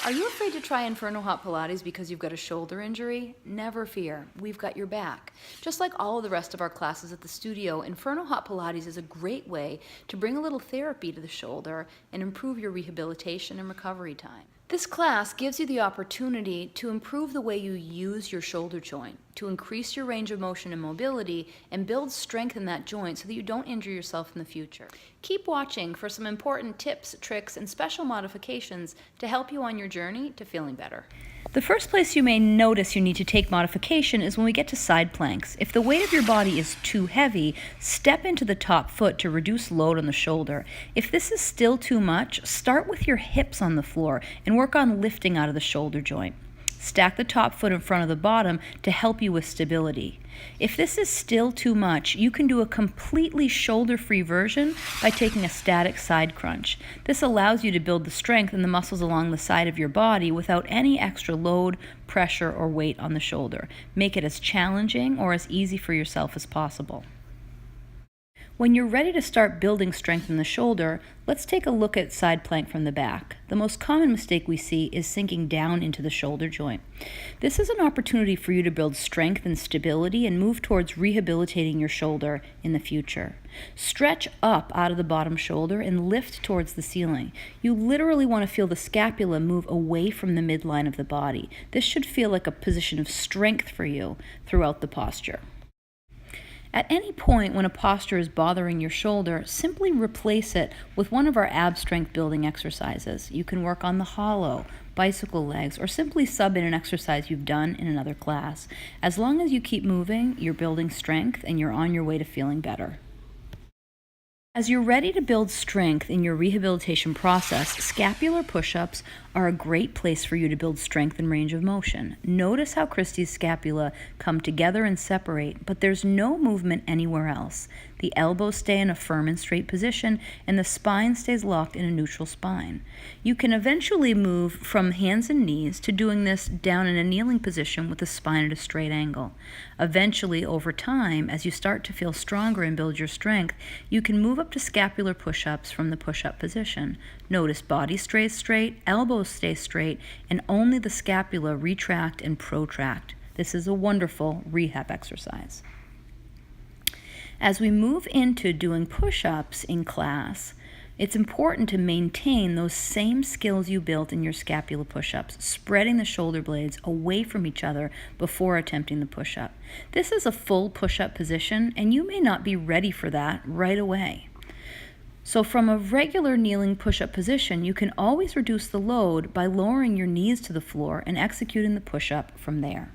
Are you afraid to try Inferno Hot Pilates because you've got a shoulder injury? Never fear, we've got your back. Just like all of the rest of our classes at the studio, Inferno Hot Pilates is a great way to bring a little therapy to the shoulder and improve your rehabilitation and recovery time. This class gives you the opportunity to improve the way you use your shoulder joint, to increase your range of motion and mobility, and build strength in that joint so that you don't injure yourself in the future. Keep watching for some important tips, tricks, and special modifications to help you on your journey to feeling better. The first place you may notice you need to take modification is when we get to side planks. If the weight of your body is too heavy, step into the top foot to reduce load on the shoulder. If this is still too much, start with your hips on the floor and work on lifting out of the shoulder joint. Stack the top foot in front of the bottom to help you with stability. If this is still too much, you can do a completely shoulder-free version by taking a static side crunch. This allows you to build the strength in the muscles along the side of your body without any extra load, pressure, or weight on the shoulder. Make it as challenging or as easy for yourself as possible. When you're ready to start building strength in the shoulder, let's take a look at side plank from the back. The most common mistake we see is sinking down into the shoulder joint. This is an opportunity for you to build strength and stability and move towards rehabilitating your shoulder in the future. Stretch up out of the bottom shoulder and lift towards the ceiling. You literally want to feel the scapula move away from the midline of the body. This should feel like a position of strength for you throughout the posture. At any point when a posture is bothering your shoulder, simply replace it with one of our ab strength building exercises. You can work on the hollow, bicycle legs, or simply sub in an exercise you've done in another class. As long as you keep moving, you're building strength and you're on your way to feeling better. As you're ready to build strength in your rehabilitation process, scapular push-ups are a great place for you to build strength and range of motion. Notice how Christy's scapula come together and separate, but there's no movement anywhere else. The elbows stay in a firm and straight position, and the spine stays locked in a neutral spine. You can eventually move from hands and knees to doing this down in a kneeling position with the spine at a straight angle. Eventually, over time, as you start to feel stronger and build your strength, you can move up to scapular push-ups from the push-up position. Notice body stays straight, elbows stay straight, and only the scapula retract and protract. This is a wonderful rehab exercise. As we move into doing push-ups in class, it's important to maintain those same skills you built in your scapula push-ups, spreading the shoulder blades away from each other before attempting the push-up. This is a full push-up position, and you may not be ready for that right away. So from a regular kneeling push-up position, you can always reduce the load by lowering your knees to the floor and executing the push-up from there.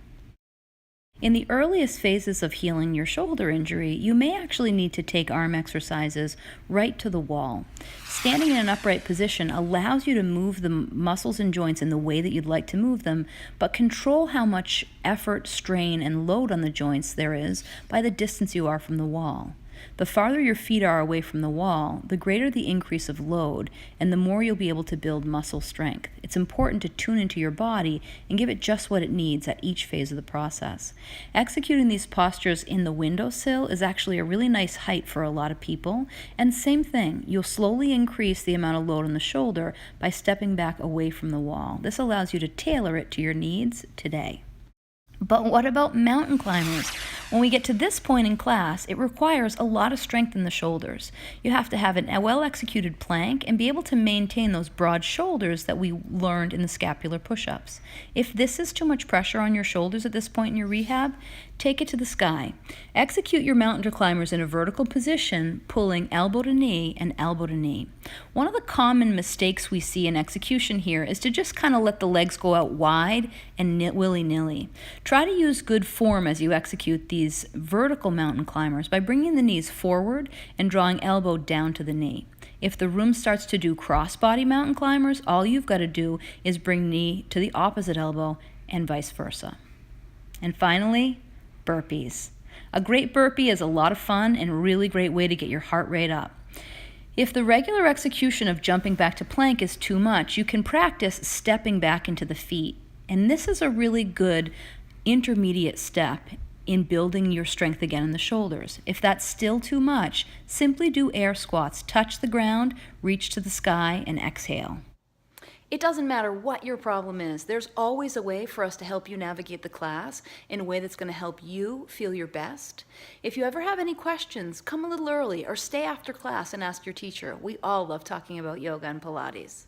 In the earliest phases of healing your shoulder injury, you may actually need to take arm exercises right to the wall. Standing in an upright position allows you to move the muscles and joints in the way that you'd like to move them, but control how much effort, strain, and load on the joints there is by the distance you are from the wall. The farther your feet are away from the wall, the greater the increase of load, and the more you'll be able to build muscle strength. It's important to tune into your body and give it just what it needs at each phase of the process. Executing these postures in the windowsill is actually a really nice height for a lot of people, and same thing, you'll slowly increase the amount of load on the shoulder by stepping back away from the wall. This allows you to tailor it to your needs today. But what about mountain climbers? When we get to this point in class, it requires a lot of strength in the shoulders. You have to have a well-executed plank and be able to maintain those broad shoulders that we learned in the scapular push-ups. If this is too much pressure on your shoulders at this point in your rehab, take it to the sky. Execute your mountain climbers in a vertical position, pulling elbow to knee and elbow to knee. One of the common mistakes we see in execution here is to just kind of let the legs go out wide and willy-nilly. Try to use good form as you execute these vertical mountain climbers by bringing the knees forward and drawing elbow down to the knee. If the room starts to do cross-body mountain climbers, all you've got to do is bring knee to the opposite elbow and vice versa. And finally, burpees. A great burpee is a lot of fun and a really great way to get your heart rate up. If the regular execution of jumping back to plank is too much, you can practice stepping back into the feet. And this is a really good intermediate step in building your strength again in the shoulders. If that's still too much, simply do air squats. Touch the ground, reach to the sky, and exhale. It doesn't matter what your problem is. There's always a way for us to help you navigate the class in a way that's going to help you feel your best. If you ever have any questions, come a little early or stay after class and ask your teacher. We all love talking about yoga and Pilates.